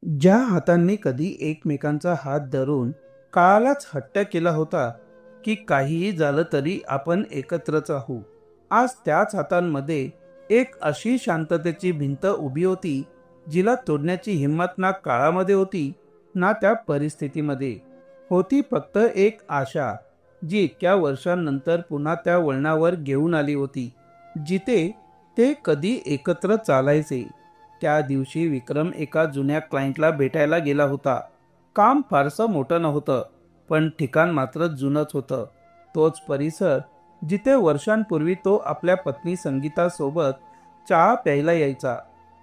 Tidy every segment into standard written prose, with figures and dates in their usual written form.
ज्या हातांनी कधी एकमेकांचा हात धरून काळालाच हट्ट केला होता की काहीही झालं तरी आपण एकत्रच राहू, आज त्याच हातांमध्ये एक अशी शांततेची भिंत उभी होती जिला तोडण्याची हिंमत ना काळामध्ये होती ना त्या परिस्थितीमध्ये होती. फक्त एक आशा जी इतक्या वर्षांनंतर पुन्हा त्या वळणावर घेऊन आली होती जिथे ते कधी एकत्र चालायचे. त्या दिवशी विक्रम एका जुन्या क्लायंटला भेटायला गेला होता. काम फारसं मोठं नव्हतं, पण ठिकाण मात्र जुनंच होतं. तोच परिसर जिथे वर्षांपूर्वी तो आपल्या पत्नी संगीतासोबत चहा प्यायला यायचा.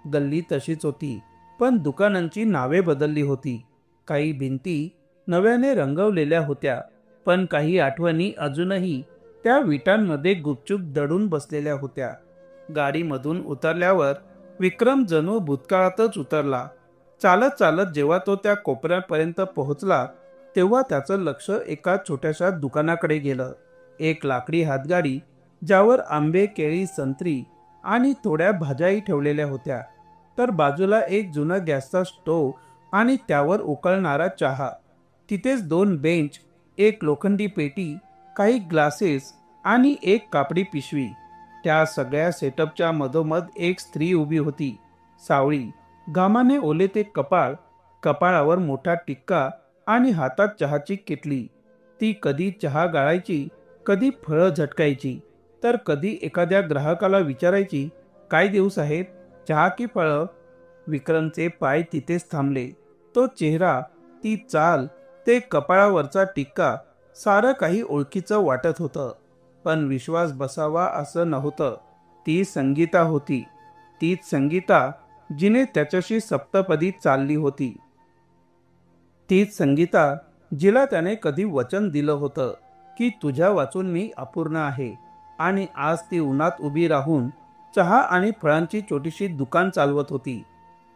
गल्ली तशीच होती, पण दुकानांची नावे बदलली होती. काही भिंती नव्याने रंगवलेल्या होत्या, पण काही आठवणी अजूनही त्या विटांमध्ये गुपचूप दडून बसलेल्या होत्या. गाडीमधून उतरल्यावर विक्रम जणू भूतकाळातच उतरला. चालत चालत जेव्हा तो त्या कोपऱ्यापर्यंत पोहोचला तेव्हा त्याचं लक्ष एका छोट्याशा दुकानाकडे गेलं. एक लाकडी हातगाडी ज्यावर आंबे, केळी, संत्री आणि थोड्या भाज्याही ठेवलेल्या होत्या. तर बाजूला एक जुना गॅसचा स्टोव्ह आणि त्यावर उकळणारा चहा. तिथेच दोन बेंच, एक लोखंडी पेटी, काही ग्लासेस आणि एक कापडी पिशवी. त्या सगळ्या सेटअपच्या मधोमध एक स्त्री उभी होती. सावळी, घामाने ओले ते कपाळ, कपाळावर मोठा टिक्का आणि हातात चहाची किटली. ती कधी चहा गाळायची, कधी फळं झटकायची, तर कधी एखाद्या ग्राहकाला विचारायची, काय देऊ साहेब, चहा की फळं? विक्रमचे पाय तिथेच थांबले. तो चेहरा, ती चाल, ते कपाळावरचा टिक्का, सारं काही ओळखीचं वाटत होतं. पण विश्वास बसावा असं नव्हतं. ती संगीता होती. तीच संगीता जिने त्याच्याशी सप्तपदी चालली होती. तीच संगीता जिला त्याने कधी वचन दिलं होतं की तुझ्या वाचून मी अपूर्ण आहे. आणि आज ती उन्हात उभी राहून चहा आणि फळांची छोटीशी दुकान चालवत होती.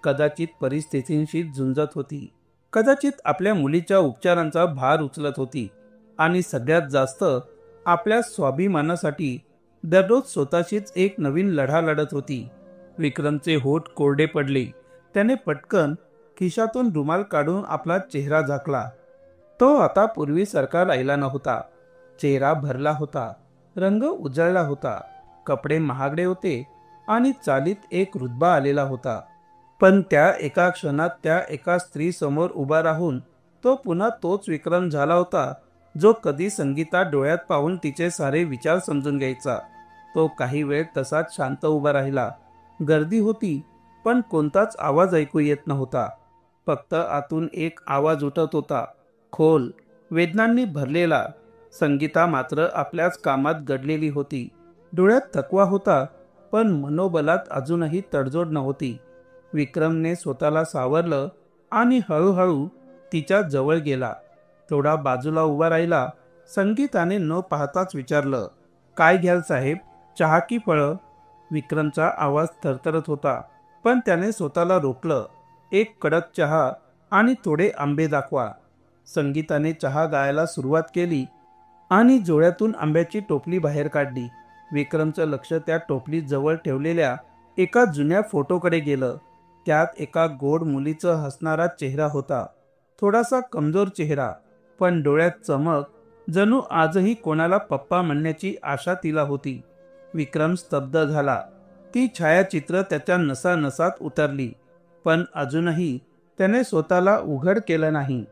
कदाचित परिस्थितींशी झुंजत होती, कदाचित आपल्या मुलीच्या उपचारांचा भार उचलत होती, आणि सगळ्यात जास्त आपल्या स्वाभिमानासाठी दररोज स्वतःशीच एक नवीन लढा लढत होती. विक्रमचे होठ कोरडे पडले. त्याने पटकन खिशातून रुमाल काढून आपला चेहरा झाकला. तो आता पूर्वीसारखा राहिला नव्हता. चेहरा भरला होता, रंग उजळला होता, कपडे महागडे होते आणि चालीत एक रुतबा आलेला होता. पण त्या एका क्षणात त्या एका स्त्री समोर उभा राहून तो पुन्हा तोच विक्रम झाला होता जो कधी संगीता डोळ्यात पाहून तिचे सारे विचार समजून घ्यायचा. तो काही वेळ तसाच शांत उभा राहिला. गर्दी होती, पण कोणताच आवाज ऐकू येत नव्हता. फक्त आतून एक आवाज उठत होता, खोल, वेदनांनी भरलेला. संगीता मात्र आपल्याच कामात गडलेली होती. डोळ्यात थकवा होता, पण मनोबलात अजूनही तडजोड नव्हती. विक्रमने स्वतःला सावरलं आणि हळूहळू तिच्या जवळ गेला. थोडा बाजूला उभा राहिला. संगीताने न पाहताच विचारलं, काय घ्याल साहेब, चहा की फळं? विक्रमचा आवाज थरथरत होता, पण त्याने स्वतःला रोखलं. एक कडक चहा आणि थोडे आंबे दाखवा. संगीताने चहा गायला सुरुवात केली आणि जोळ्यातून आंब्याची टोपली बाहेर काढली. विक्रमचं लक्ष त्या टोपली जवळ ठेवलेल्या एका जुन्या फोटोकडे गेलं. त्यात एका गोड मुलीचा हसणारा चेहरा होता. थोडासा कमजोर चेहरा, पण डोळ्यात चमक, जणू आजही कोणाला पप्पा म्हणण्याची आशा तिला होती. विक्रम स्तब्ध झाला. ती छायाचित्र त्याच्या नसानसात उतरली, पण अजूनही त्याने स्वतःला उघड केलं नाही.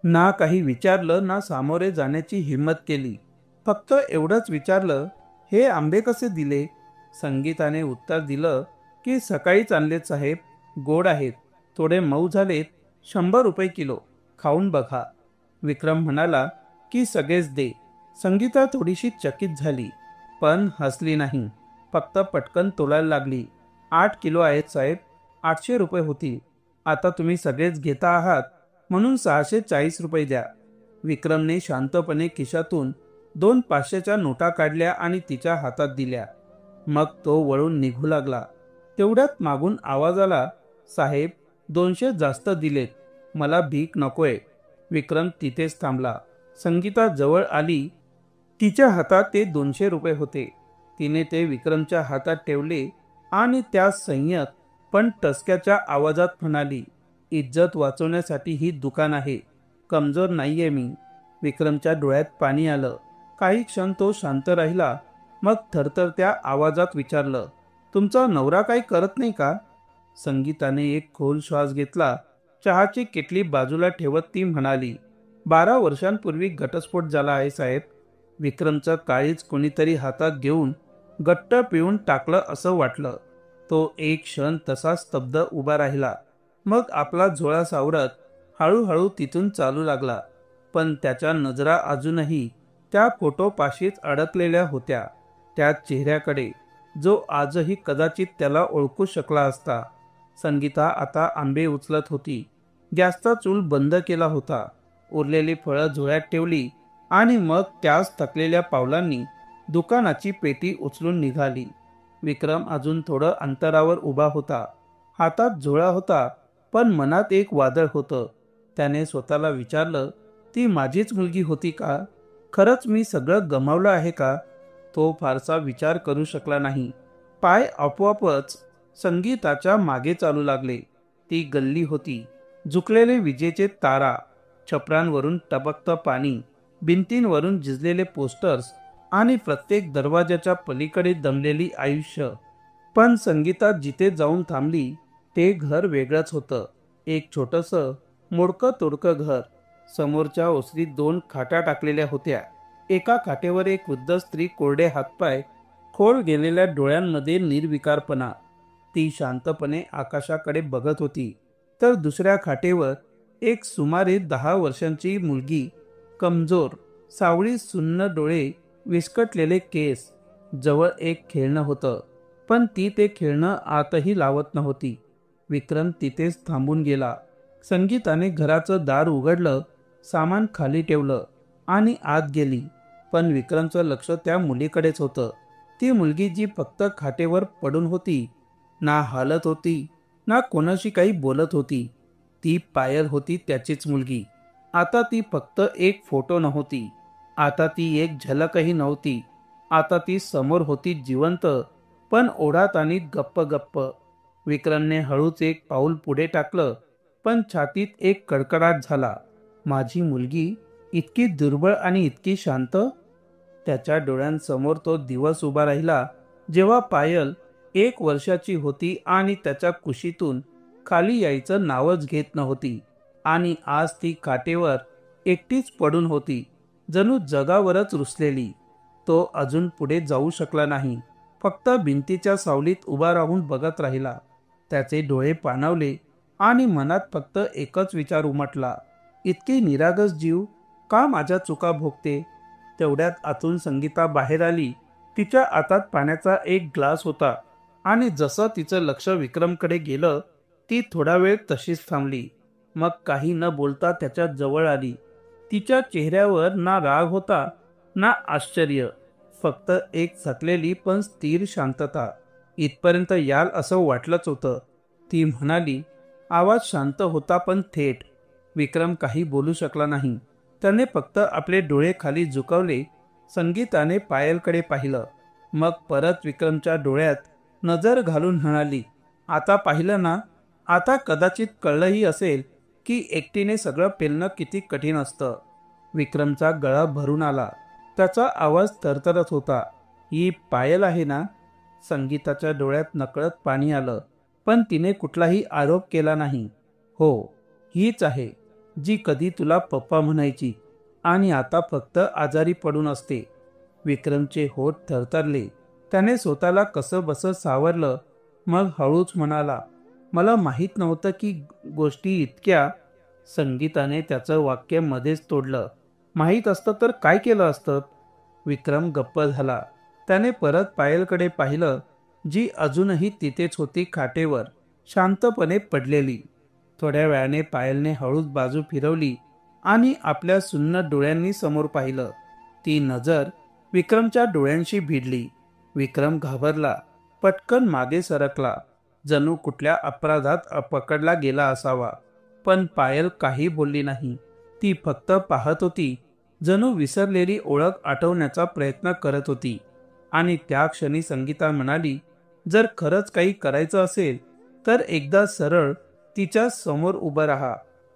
ना काही विचारलं, ना सामोरे जाण्याची हिंमत केली. फक्त एवढंच विचारलं, हे आंबे कसे दिले? संगीताने उत्तर दिलं की सकाळीच आणलेत साहेब, गोड आहेत, थोडे मऊ झालेत, 100 रुपये किलो, खाऊन बघा. विक्रम म्हणाला की सगळेच दे. संगीता थोडीशी चकित झाली, पण हसली नाही. फक्त पटकन तोलायला लागली. 8 किलो आहेत साहेब, 800 रुपये होतील. आता तुम्ही सगळेच घेता आहात म्हणून 640 रुपये द्या. विक्रमने शांतपणे खिशातून 2 500च्या नोटा काढल्या आणि तिच्या हातात दिल्या. मग तो वळून निघू लागला. तेवढ्यात मागून आवाज आला, साहेब, 200 जास्त दिलेत, मला भीक नकोय. विक्रम तिथेच थांबला. संगीता जवळ आली. तिच्या हातात ते 200 रुपये होते. तिने ते विक्रमच्या हातात ठेवले आणि त्या संयत पण टसक्याच्या आवाजात म्हणाली, इज्जत वाचवण्यासाठी ही दुकान आहे, कमजोर नाहीये मी. विक्रमच्या डोळ्यात पाणी आलं. काही क्षण तो शांत राहिला. मग थरथरत्या आवाजात विचारलं, तुमचा नवरा काही करत नाही का? संगीताने एक खोल श्वास घेतला. चहाची किटली बाजूला ठेवत ती म्हणाली, 12 वर्षांपूर्वी घटस्फोट झाला आहे साहेब. विक्रमचं काळीज कोणीतरी हातात घेऊन गट्ट पिळून टाकलं असं वाटलं. तो एक क्षण तसा स्तब्ध उभा राहिला. मग आपला झोळा सावरत हळूहळू तिथून चालू लागला. पण त्याच्या नजरा अजूनही त्या फोटोपाशीच अडकलेल्या होत्या, त्या चेहऱ्याकडे जो आजही कदाचित त्याला ओळखू शकला असता. संगीता आता आंबे उचलत होती. गॅसचा चूल बंद केला होता. उरलेली फळं झोळ्यात ठेवली आणि मग त्याच थकलेल्या पावलांनी दुकानाची पेटी उचलून निघाली. विक्रम अजून थोडं अंतरावर उभा होता. हातात झोळा होता, पण मनात एक वादळ होतं. त्याने स्वतःला विचारलं, ती माझीच मुलगी होती का? खरंच मी सगळं गमावलं आहे का? तो फारसा विचार करू शकला नाही. पाय आपोआपच संगीताच्या मागे चालू लागले. ती गल्ली होती. झुकलेले विजेचे तारा, छपरांवरून टपकतं पाणी, भिंतींवरून झिजलेले पोस्टर्स आणि प्रत्येक दरवाजाच्या पलीकडे दमलेली आयुष्य. पण संगीता जिथे जाऊन थांबली ते घर वेगळंच होतं. एक छोटंसं मोडकं तोडकं घर. समोरच्या ओसरीत 2 खाटा टाकलेल्या होत्या. एका खाटेवर एक वृद्ध स्त्री, कोरडे हातपाय, खोल गेलेल्या डोळ्यांमध्ये निर्विकारपणा. ती शांतपणे आकाशाकडे बघत होती. तर दुसऱ्या खाटेवर एक सुमारे 10 वर्षांची मुलगी, कमजोर, सावळी, सुन्न डोळे, विस्कटलेले केस. जवळ एक खेळणं होतं, पण ती ते खेळणं आतही लावत नव्हती. विक्रम तिथेच थांबून गेला. संगीताने घराचं दार उघडलं, सामान खाली ठेवलं आणि आत गेली. पण विक्रमचं लक्ष त्या मुलीकडेच होतं. ती मुलगी जी फक्त खाटेवर पडून होती, ना हालत होती, ना कोणाशी काही बोलत होती. ती पायल होती, त्याचीच मुलगी. आता ती फक्त एक फोटो नव्हती. आता ती एक झलकही नव्हती. आता ती समोर होती, जिवंत, पण ओढात आणि गप्प गप्प. विक्रमने हळूच एक पाऊल पुढे टाकलं, पण छातीत एक कडकडाट झाला. माझी मुलगी इतकी दुर्बळ आणि इतकी शांत? त्याच्या डोळ्यांसमोर तो दिवस उभा राहिला जेव्हा पायल 1 वर्षाची होती आणि त्याच्या कुशीतून खाली यायचं नावच घेत नव्हती. आणि आज ती काटेवर एकटीच पडून होती, जणू जगावरच रुसलेली. तो अजून पुढे जाऊ शकला नाही. फक्त भिंतीच्या सावलीत उभा राहून बघत राहिला. त्याचे डोळे पाणावले आणि मनात फक्त एकच विचार उमटला, इतकी निरागस जीव का माझ्या चुका भोगते? तेवढ्यात आतून संगीता बाहेर आली. तिच्या हातात पाण्याचा एक ग्लास होता आणि जसं तिचं लक्ष विक्रमकडे गेलं, ती थोडा वेळ तशीच थांबली. मग काही न बोलता त्याच्या जवळ आली. तिच्या चेहऱ्यावर ना राग होता, ना आश्चर्य, फक्त एक थकलेली पण स्थिर शांतता. इथपर्यंत याल असं वाटलंच होतं. ती म्हणाली. आवाज शांत होता पण थेट. विक्रम काही बोलू शकला नाही. त्याने फक्त आपले डोळे खाली झुकवले. संगीताने पायलकडे पाहिलं. मग परत विक्रमच्या डोळ्यात नजर घालून म्हणाली, आता पाहिलं ना? आता कदाचित कळलंही असेल की एकटीने सगळं पेलणं किती कठीण असतं. विक्रमचा गळा भरून आला. त्याचा आवाज थरथरत होता. ही पायल आहे ना? संगीताच्या डोळ्यात नकळत पाणी आलं, पण तिने कुठलाही आरोप केला नाही. हो, हीच आहे, जी कधी तुला पप्पा म्हणायची आणि आता फक्त आजारी पडून असते. विक्रमचे होठ थरथरले. त्याने स्वतःला कसं बसं सावरलं. मग हळूच म्हणाला, मला माहीत नव्हतं की गोष्टी इतक्या. संगीताने त्याचं वाक्य मध्येच तोडलं. माहीत असतं तर काय केलं असतं? विक्रम गप्प झाला. त्याने परत पायलकडे पाहिलं, जी अजूनही तिथेच होती, खाटेवर शांतपणे पडलेली. थोड्या वेळाने पायलने हळूच बाजू फिरवली आणि आपल्या सुन्न डोळ्यांनी समोर पाहिलं. ती नजर विक्रमच्या डोळ्यांशी भिडली. विक्रम घाबरला. पटकन मागे सरकला, जणू कुठल्या अपराधात पकडला गेला असावा. पण पायल काही बोलली नाही. ती फक्त पाहत होती, जणू विसरलेली ओळख आठवण्याचा प्रयत्न करत होती. आणि त्या क्षणी संगीता म्हणाली, जर खरंच काही करायचं असेल तर एकदा सरळ तिच्या समोर उभं राहा,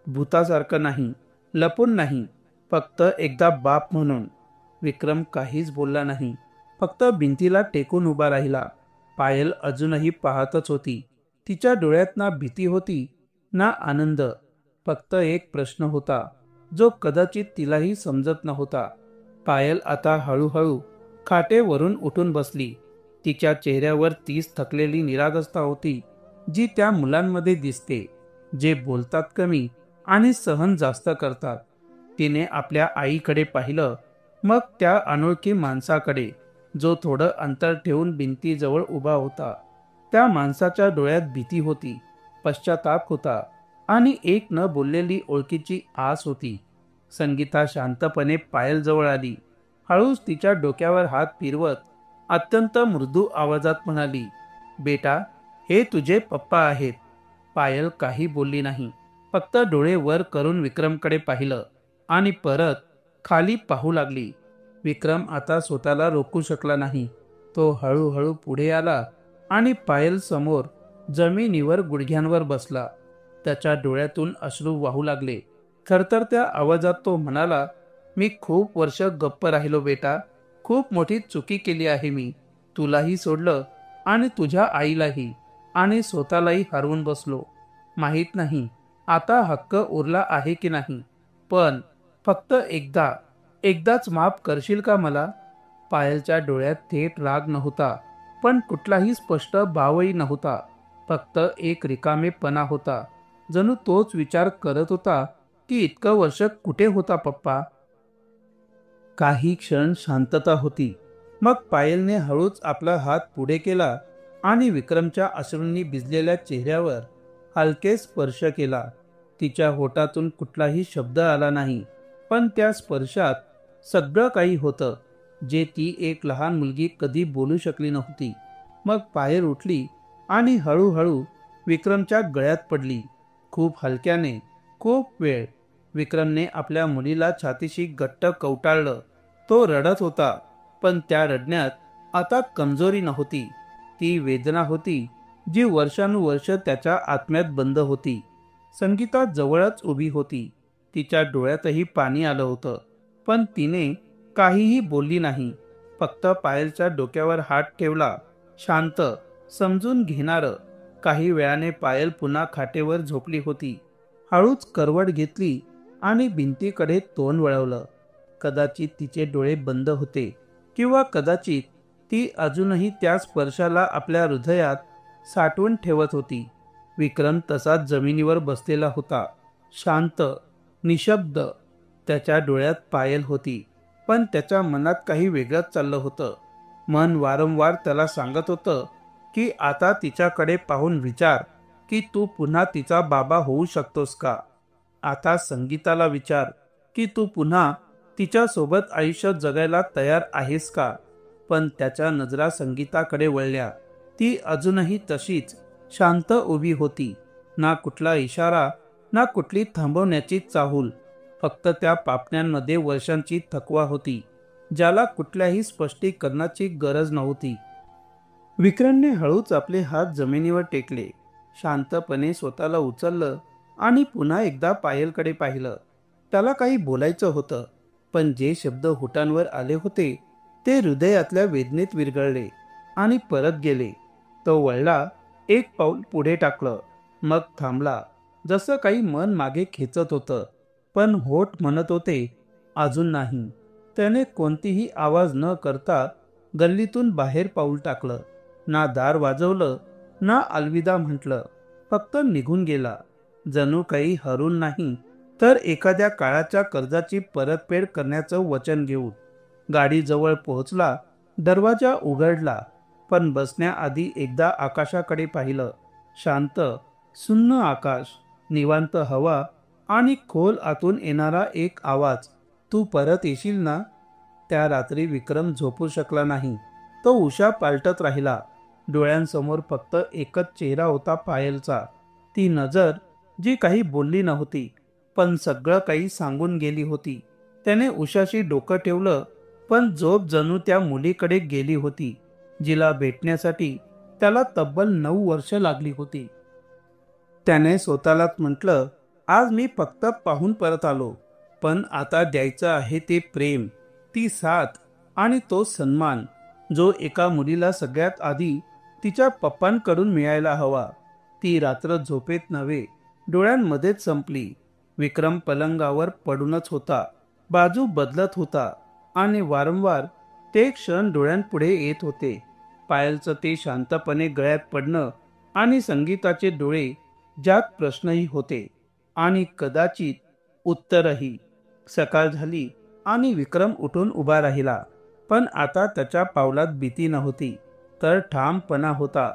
भूतासारखं नाही, लपून नाही, फक्त एकदा बाप म्हणून. विक्रम काहीच बोलला नाही, फक्त भिंतीला टेकून उभा राहिला. पायल अजूनही पाहतच होती. तिच्या डोळ्यात ना भीती होती ना आनंद, फक्त एक प्रश्न होता जो कदाचित तिलाही समजत नव्हता. पायल आता हळूहळू खाटेवरून उठून बसली. तिच्या चेहऱ्यावर तीच थकलेली निरागसता होती जी त्या मुलांमध्ये दिसते, जे बोलतात कमी आणि सहन जास्त करतात. तिने आपल्या आईकडे पाहिलं, मग त्या अनोळखी माणसाकडे जो थोडं अंतर ठेवून भिंतीजवळ उभा होता. त्या माणसाच्या डोळ्यात भीती होती, पश्चाताप होता आणि एक न बोललेली ओळखीची आस होती. संगीता शांतपणे पायलजवळ आली. हळूच तिच्या डोक्यावर हात फिरवत अत्यंत मृदू आवाजात म्हणाली, बेटा, हे तुझे पप्पा आहेत. पायल काही बोलली नाही, फक्त डोळे वर करून विक्रमकडे पाहिलं आणि परत खाली पाहू लागली. विक्रम आता स्वतःला रोखू शकला नाही. तो हळूहळू पुढे आला आणि पायल समोर जमिनीवर गुडघ्यांवर बसला. त्याच्या डोळ्यातून अश्रू वाहू लागले. थरथरत्या आवाजात तो म्हणाला, मी खूप वर्ष गप्प राहिलो बेटा, खूप मोठी चुकी केली आहे मी. तुलाही सोडलं आणि तुझ्या आईलाही, आणि स्वतःलाही हरवून बसलो. माहीत नाही आता हक्क उरला आहे की नाही, पण फक्त एकदाच माफ करशील का मला? पायलच्या डोळ्यात थेट राग नव्हता, पण कुठलाही स्पष्ट भावही नव्हता. फक्त एक रिकामेपणा होता. जणू तोच विचार करत होता की इतकं वर्ष कुठे होता पप्पा. काही क्षण शांतता होती. मग पायलने हळूच आपला हात पुढे केला आणि विक्रमच्या अश्रूंनी भिजलेल्या चेहऱ्यावर हलके स्पर्श केला. तिच्या होठातून कुठलाही शब्द आला नाही, पण त्या स्पर्शात सगळं काही होतं जे ती एक लहान मुलगी कधी बोलू शकली नव्हती. मग पायल उठली आणि हळूहळू विक्रमच्या गळ्यात पडली. खूप हलक्याने, खूप वेळ. विक्रमने आपल्या मुलीला छातीशी घट्ट कवटाळलं. तो रडत होता, पण त्या रडण्यात आता कमजोरी नव्हती. ती वेदना होती जी वर्षानुवर्ष त्याच्या आत्म्यात बंद होती. संगीता जवळच उभी होती. तिच्या डोळ्यातही पाणी आलं होतं, पण तिने काहीही बोलली नाही. फक्त पायलच्या डोक्यावर हात ठेवला, शांत, समजून घेणारं. काही वेळाने पायल पुन्हा खाटेवर झोपली होती. हळूच करवट घेतली आणि भिंतीकडे तोंड वळवलं. कदाचित तिचे डोळे बंद होते, किंवा कदाचित ती अजूनही त्या स्पर्शाला आपल्या हृदयात साठवून ठेवत होती. विक्रम तसाच जमिनीवर बसलेला होता, शांत, निशब्द. त्याच्या डोळ्यात पायल होती, पण त्याच्या मनात काही वेगळंच चाललं होतं. मन वारंवार त्याला सांगत होतं की आता तिच्याकडे पाहून विचार की तू पुन्हा तिचा बाबा होऊ शकतोस का. आता संगीताला विचार की तू पुन्हा तिच्यासोबत आयुष्य जगायला तयार आहेस का. पण त्याच्या नजरा संगीताकडे वळल्या. ती अजूनही तशीच शांत उभी होती. ना कुठला इशारा, ना कुठली थांबवण्याची चाहूल. फक्त त्या पापण्यांमध्ये वर्षांची थकवा होती, ज्याला कुठल्याही स्पष्टीकरणाची गरज नव्हती. विक्रमने हळूच आपले हात जमिनीवर टेकले, शांतपणे स्वतःला उचललं आणि पुन्हा एकदा पायलकडे पाहिलं. त्याला काही बोलायचं होतं, पण जे शब्द होठांवर आले होते ते हृदयातल्या वेदनेत विरघळले आणि परत गेले. तो वळला, एक पाऊल पुढे टाकलं, मग थांबला, जसं काही मन मागे खेचत होतं. पण होठ म्हणत होते, अजून नाही. त्याने कोणतीही आवाज न करता गल्लीतून बाहेर पाऊल टाकलं. ना दार वाजवलं, ना अलविदा म्हटलं, फक्त निघून गेला. जणू काही हरून नाही, तर एखाद्या काळाच्या कर्जाची परतफेड करण्याचं वचन घेऊन. गाडी जवळ पोहोचला, दरवाजा उघडला, पण बसण्याआधी एकदा आकाशाकडे पाहिलं. शांत, सुन्न आकाश, निवांत हवा आणि खोल आतून येणारा एक आवाज, तू परत येशील ना. त्या रात्री विक्रम झोपू शकला नाही. तो उशा पालटत राहिला. डोळ्यांसमोर फक्त एकच चेहरा होता, पायलचा. ती नजर जी काही बोलली नव्हती, पण सगळं काही सांगून गेली होती. त्याने उशाशी डोकं ठेवलं, पण झोप जणू त्या मुलीकडे गेली होती, जिला भेटण्यासाठी त्याला तब्बल 9 वर्ष लागली होती. त्याने स्वतःलाच म्हटलं, आज मी फक्त पाहून परत आलो, पण आता द्यायचं आहे ते प्रेम, ती साथ आणि तो सन्मान जो एका मुलीला सगळ्यात आधी तिच्या पप्पांकडून मिळायला हवा. ती रात्र झोपेत नव्हे, डोळ्यांमध्येच संपली. विक्रम पलंगावर पडूनच होता, बाजू बदलत होता आणि वारंवार ते क्षण डोळ्यांपुढे येत होते. पायलचं ते शांतपणे गळ्यात पडणं आणि संगीताचे डोळे ज्यात प्रश्नही होते आणि कदाचित उत्तरही. सकाळ झाली आणि विक्रम उठून उभा राहिला, पण आता त्याच्या पावलात भीती नव्हती, तर ठामपणा होता.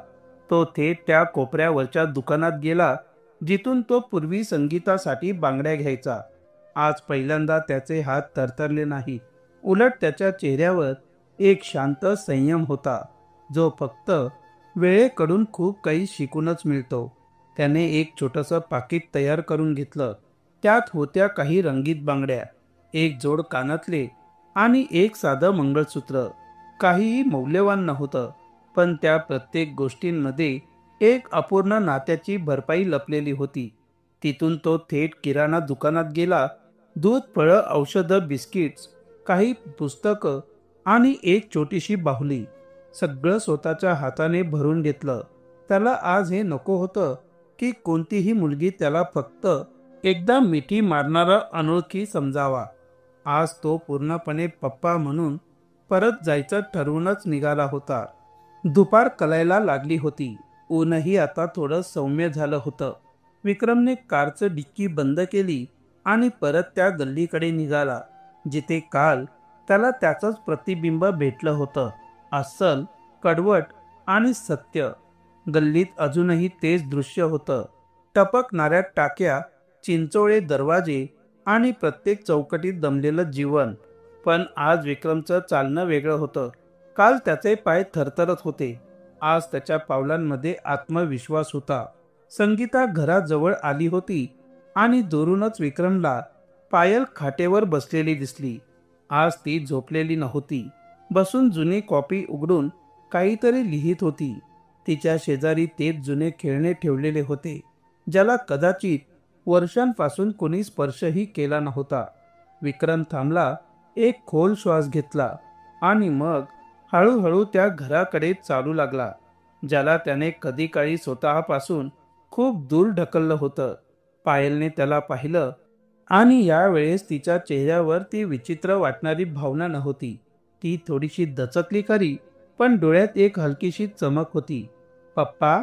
तो थेट त्या कोपऱ्यावरच्या दुकानात गेला जिथून तो पूर्वी संगीतासाठी बांगड्या घ्यायचा. आज पहिल्यांदा त्याचे हात थरथरले नाही, उलट त्याच्या चेहऱ्यावर एक शांत संयम होता, जो फक्त वेळेकडून खूप काही शिकूनच मिळतो. त्याने एक छोटंसं पाकिट तयार करून घेतलं. त्यात होत्या काही रंगीत बांगड्या, एक जोड कानातले आणि एक साधं मंगळसूत्र. काहीही मौल्यवान नव्हतं, पण त्या प्रत्येक गोष्टींमध्ये एक अपूर्ण नात्याची भरपाई लपलेली होती. तिथून तो थेट किराणा दुकानात गेला. दूध, फळं, औषधं, बिस्किट्स, काही पुस्तकं आणि एक छोटीशी बाहुली, सगळं स्वतःच्या हाताने भरून घेतलं. त्याला आज हे नको होतं की कोणतीही मुलगी त्याला फक्त एकदा मिठी मारणारा अनोळखी समजावा. आज तो पूर्णपणे पप्पा म्हणून परत जायचं ठरवूनच निघाला होता. दुपार कलायला लागली होती. ऊनही आता थोडं सौम्य झालं होतं. विक्रमने कारचं डिक्की बंद केली आणि परत त्या गल्लीकडे निघाला, जिथे काल त्याला त्याचंच प्रतिबिंब भेटलं होतं, अस्सल, कडवट आणि सत्य. गल्लीत अजूनही तेच दृश्य होतं, टपकणाऱ्या टाक्या, चिंचोळे दरवाजे आणि प्रत्येक चौकटीत दमलेलं जीवन. पण आज विक्रमचं चालणं वेगळं होतं. काल त्याचे पाय थरथरत होते, आज त्याच्या पावलांमध्ये आत्मविश्वास होता. संगीता घराजवळ आली होती आणि दुरूनच विक्रमला पायल खाटेवर बसलेली दिसली. आज ती झोपलेली नव्हती, बसून जुनी कॉपी उघडून काहीतरी लिहित होती. तिच्या शेजारी तेच जुने खेळणे ठेवलेले होते, ज्याला कदाचित वर्षांपासून कोणी स्पर्शही केला नव्हता. विक्रम थांबला, एक खोल श्वास घेतला आणि मग हळूहळू त्या घराकडे चालू लागला, ज्याला त्याने कधी काळी स्वतःपासून खूप दूर ढकललं होतं. पायलने त्याला पाहिलं आणि यावेळेस तिच्या चेहऱ्यावर ती विचित्र वाटणारी भावना नव्हती. ती थोडीशी दचकली खरी, पण डोळ्यात एक हलकीशी चमक होती. पप्पा,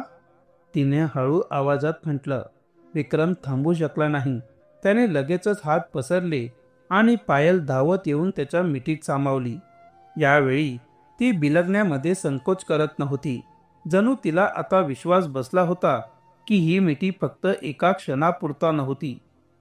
तिने हळू आवाजात म्हटलं. विक्रम थांबू शकला नाही. त्याने लगेचच हात पसरले आणि पायल धावत येऊन त्याच्या मिठीत सामावली. यावेळी ती बिलगण्यामध्ये संकोच करत नव्हती. जणू तिला आता विश्वास बसला होता की ही मिठी फक्त एका क्षणापुरता नव्हती,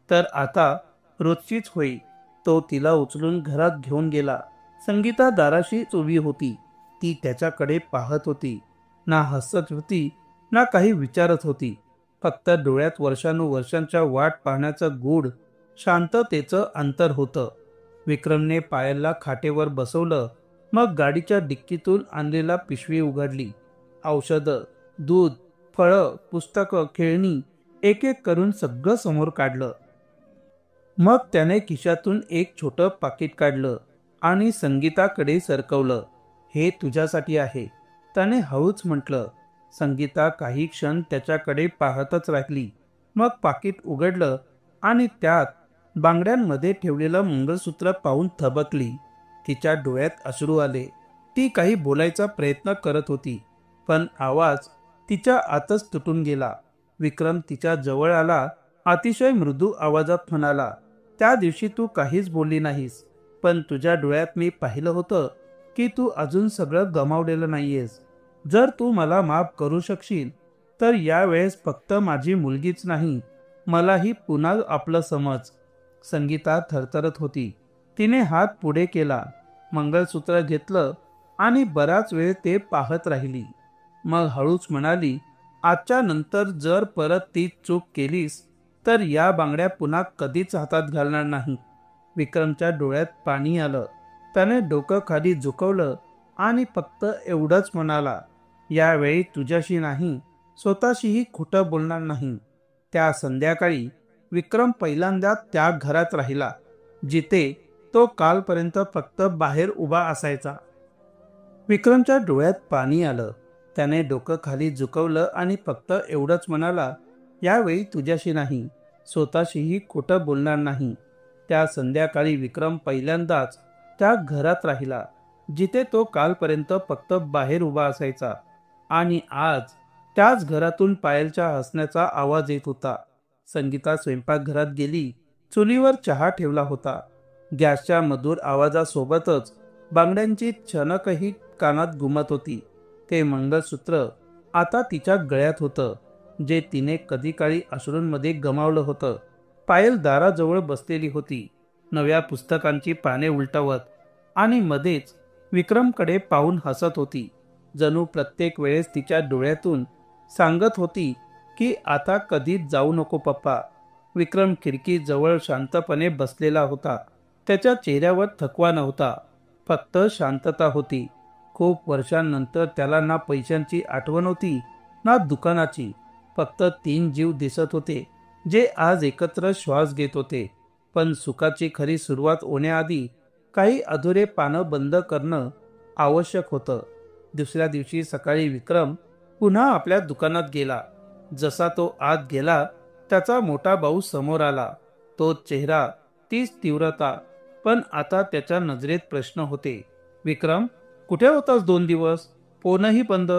तर आता रोजचीच होई. तो तिला उचलून घरात घेऊन गेला. संगीता दाराशीच उभी होती. ती त्याच्याकडे पाहत होती, ना हसत होती ना काही विचारत होती. फक्त डोळ्यात वर्षानुवर्षांच्या वाट पाहण्याचं गूढ शांततेचं अंतर होतं. विक्रमने पायलला खाटेवर बसवलं, मग गाडीच्या डिक्कीतून आणलेला पिशवी उघडली. औषधं, दूध, फळं, पुस्तकं, खेळणी, एक एक करून सगळं समोर काढलं. मग त्याने खिशातून एक छोटं पाकिट काढलं आणि संगीताकडे सरकवलं. हे तुझ्यासाठी आहे, त्याने हळूच म्हटलं. संगीता काही क्षण त्याच्याकडे पाहतच राहिली. मग पाकिट उघडलं आणि त्यात बांगड्यांमध्ये ठेवलेलं मंगळसूत्र पाहून थबकली. तिच्या डोळ्यात अश्रू आले. ती काही बोलायचा प्रयत्न करत होती, पण आवाज तिच्या आतच तुटून गेला. विक्रम तिच्या जवळ आला. अतिशय मृदू आवाजात म्हणाला, त्या दिवशी तू काहीच बोलली नाहीस, पण तुझ्या डोळ्यात मी पाहिलं होतं की तू अजून सगळं गमावलेलं नाहीयेस. जर तू मला माफ करू शकशील तर यावेळेस फक्त माझी मुलगीच नाही, मलाही पुन्हा आपलं समज. संगीता थरथरत होती. तिने हात पुढे केला, मंगळसूत्र घेतलं आणि बराच वेळ ते पाहत राहिली. मग हळूच म्हणाली, आजच्या नंतर जर परत ती चूक केलीस तर या बांगड्या पुन्हा कधीच हातात घालणार नाही. विक्रमच्या डोळ्यात पाणी आलं. त्याने डोकं खाली झुकवलं आणि फक्त एवढंच म्हणाला, यावेळी तुझ्याशी नाही, स्वतःशीही खोटं बोलणार नाही. त्या संध्याकाळी विक्रम पहिल्यांदा त्या घरात राहिला जिथे तो कालपर्यंत फक्त बाहेर उभा असायचा. विक्रमच्या डोळ्यात पाणी आलं. त्याने डोकं खाली झुकवलं आणि फक्त एवढंच म्हणाला, यावेळी तुझ्याशी नाही, स्वतःशीही खोटं बोलणार नाही. त्या संध्याकाळी विक्रम पहिल्यांदाच त्या घरात राहिला जिथे तो कालपर्यंत फक्त बाहेर उभा असायचा. आणि आज त्याच घरातून पायलच्या हसण्याचा आवाज येत होता. संगीता स्वयंपाकघरात गेली. चुलीवर चहा ठेवला होता. गॅसच्या मधुर आवाजासोबतच बांगड्यांची छनकही कानात घुमत होती. ते मंगळसूत्र आता तिच्या गळ्यात होतं, जे तिने कधी काळी अश्रूंमध्ये गमावलं होतं. पायल दाराजवळ बसलेली होती, नव्या पुस्तकांची पाने उलटवत, आणि मध्येच विक्रमकडे पाहून हसत होती. जणू प्रत्येक वेळेस तिच्या डोळ्यातून सांगत होती की आता कधीच जाऊ नको पप्पा. विक्रम खिडकीजवळ शांतपणे बसलेला होता. त्याच्या चेहऱ्यावर थकवा नव्हता, फक्त शांतता होती. खूप वर्षांनंतर त्याला ना पैशांची आठवण होती ना दुकानाची. फक्त 3 जीव दिसत होते जे आज एकत्र श्वास घेत होते. पण सुखाची खरी सुरुवात होण्याआधी काही अधुरे पानं बंद करणं आवश्यक होतं. दुसऱ्या दिवशी सकाळी विक्रम पुन्हा आपल्या दुकानात गेला. जसा तो आत गेला त्याचा मोठा भाऊ समोर आला. तो चेहरा, तीच तीव्रता, पण आता त्याच्या नजरेत प्रश्न होते. विक्रम, कुठे होतास 2 दिवस? फोनही बंद,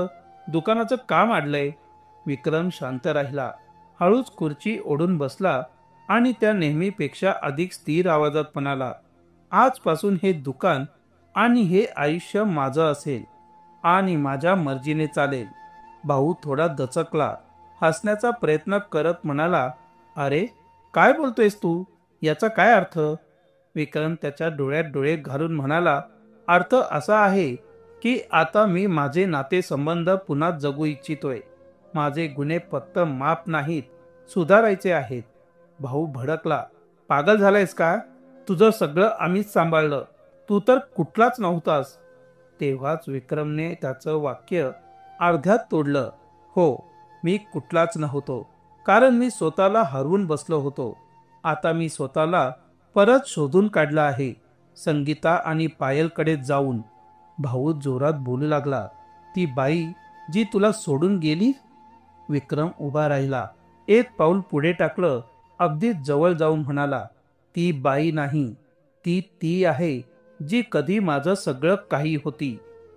दुकानाचं काम अडलंय. विक्रम शांत राहिला. हळूच खुर्ची ओढून बसला आणि त्या नेहमीपेक्षा अधिक स्थिर आवाजात म्हणाला, आजपासून हे दुकान आणि हे आयुष्य माझं असेल आणि माझ्या मर्जीने चालेल. भाऊ थोडा दचकला. हसण्याचा प्रयत्न करत म्हणाला, अरे काय बोलतोयस तू? याचा काय अर्थ? विक्रम त्याच्या डोळ्यात डोळे घालून म्हणाला, अर्थ असा आहे की आता मी माझे नातेसंबंध पुन्हा जगू इच्छितोय. माझे गुन्हे फक्त माफ नाहीत, सुधारायचे आहेत. भाऊ भडकला. पागल झालायस का? तुझं सगळं आम्हीच सांभाळलं, तू तर कुठलाच नव्हतास. तेव्हाच विक्रमने त्याचं वाक्य अर्ध्यात तोडलं. हो, मी कुठलाच नव्हतो, कारण मी स्वतःला हरवून बसलो होतो. आता मी स्वतःला परत शोधून काढला आहे. संगीता आणि पायलकडे जाऊन. भाऊ जोरात बोलू लागला, ती बाई जी तुला सोडून गेली? विक्रम उभा राहिला. एक पाऊल पुढे टाकलं. अगदी जवळ जाऊन म्हणाला, ती बाई नाही, ती ती आहे जी कधी माझं सगळं काही होती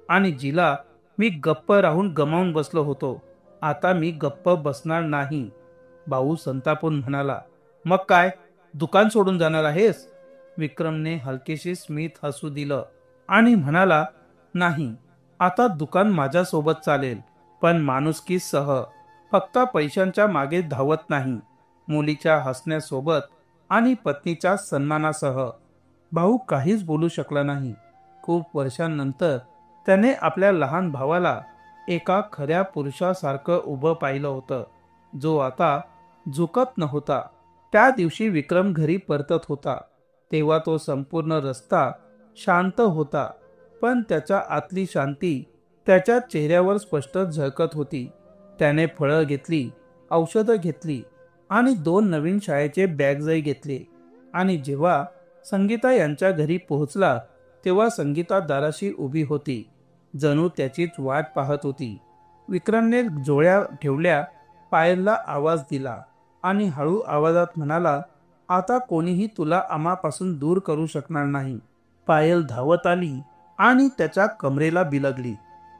आणि जिला मी गप्प राहून गमावून बसलो होतो. आता मी गप्प बसणार नाही. भाऊ संतापून म्हणाला, मग काय, दुकान सोडून जाणार आहेस? विक्रमने हलकेशी स्मित हसू दिलं आणि म्हणाला, नाही, आता दुकान माझ्यासोबत चालेल, पण माणुसकीसह. फक्त पैशांच्या मागे धावत नाही, मुलीच्या हसण्यासोबत आणि पत्नीच्या सन्मानासह. भाऊ काहीच बोलू शकला नाही. खूप वर्षांनंतर त्याने आपल्या लहान भावाला एका खऱ्या पुरुषासारखं उभं पाहिलं होतं, जो आता झुकत नव्हता. त्या दिवशी विक्रम घरी परतत होता तेव्हा तो संपूर्ण रस्ता शांत होता, पण त्याच्या आतली शांती त्याच्या चेहऱ्यावर स्पष्ट झळकत होती. त्याने फळं घेतली, औषधं घेतली आणि 2 नवीन शाळेचे बॅगजही घेतले. आणि जेव्हा संगीता यांच्या घरी पोहोचला तेव्हा संगीता दाराशी उभी होती, जणू त्याचीच वाट पाहत होती. विक्रमने जोड्या ठेवल्या. पायलला आवाज दिला आणि हळू आवाजात म्हणाला, आता कोणीही तुला आम्हापासून दूर करू शकणार नाही. पायल धावत आली आणि त्याच्या कमरेला बिलगली.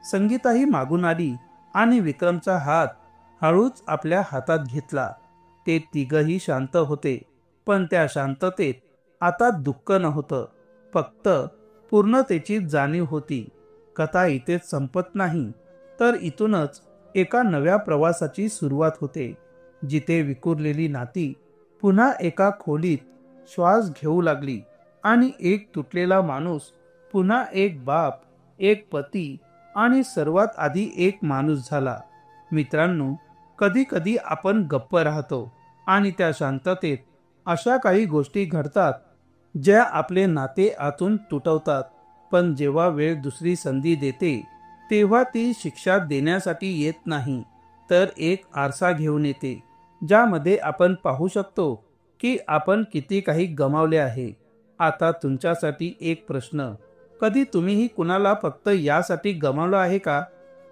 संगीताही मागून आली आणि विक्रमचा हात हळूच आपल्या हातात घेतला. ते तिघही शांत होते, पण त्या शांततेत आता दुःख नव्हतं, फक्त पूर्णतेची जाणीव होती. कथा इथेच संपत नाही, तर इथूनच एका नव्या प्रवासाची सुरुवात होते, जिथे विखुरलेली नाती पुन्हा एका खोलीत श्वास घेऊ लागली आणि एक तुटलेला माणूस पुन्हा एक बाप, एक पती आणि सर्वात आधी एक माणूस झाला. मित्रांनो, कधी कधी आपण गप्प राहतो आणि त्या शांततेत अशा काही गोष्टी घडतात ज्या आपले नाते आतून तुटवतात. पण जेव्हा वेळ दुसरी संधी देते तेव्हा ती शिक्षा देण्यासाठी येत नाही, तर एक आरसा घेऊन येते. ज्यामध्ये आपण पाहू शकतो की आपण किती काही गमावले आहे. आता तुमच्यासाठी एक प्रश्न, कधी तुम्हीही कुणाला फक्त यासाठी गमावलं आहे का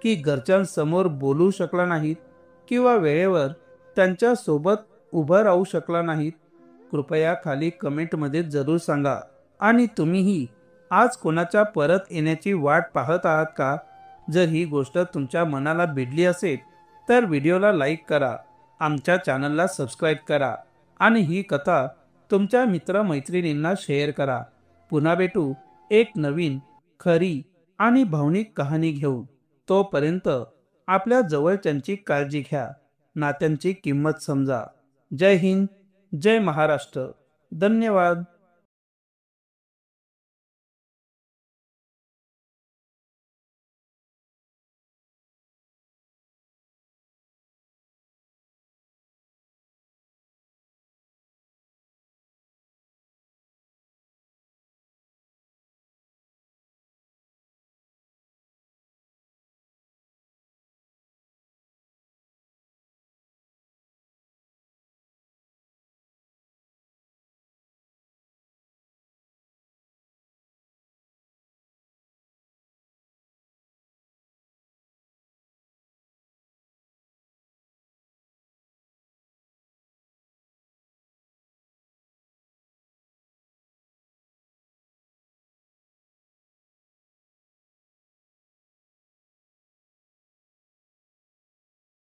की घरच्यांसमोर बोलू शकला नाहीत किंवा वेळेवर त्यांच्या सोबत उभं राहू शकला नाहीत? कृपया खाली कमेंटमध्ये जरूर सांगा. आणि तुम्हीही आज कोणाच्या परत येण्याची वाट पाहत आहात का? जर ही गोष्ट तुमच्या मनाला भिडली असेल तर व्हिडिओला लाईक करा, आमच्या चॅनलला सबस्क्राईब करा आणि ही कथा तुमच्या मित्रमैत्रिणींना शेअर करा. पुन्हा भेटू एक नवीन, खरी आणि भावनिक कहाणी घेऊन. तोपर्यंत आपल्या जवळच्यांची काळजी घ्या, नात्यांची किंमत समजा. जय हिंद, जय महाराष्ट्र. धन्यवाद.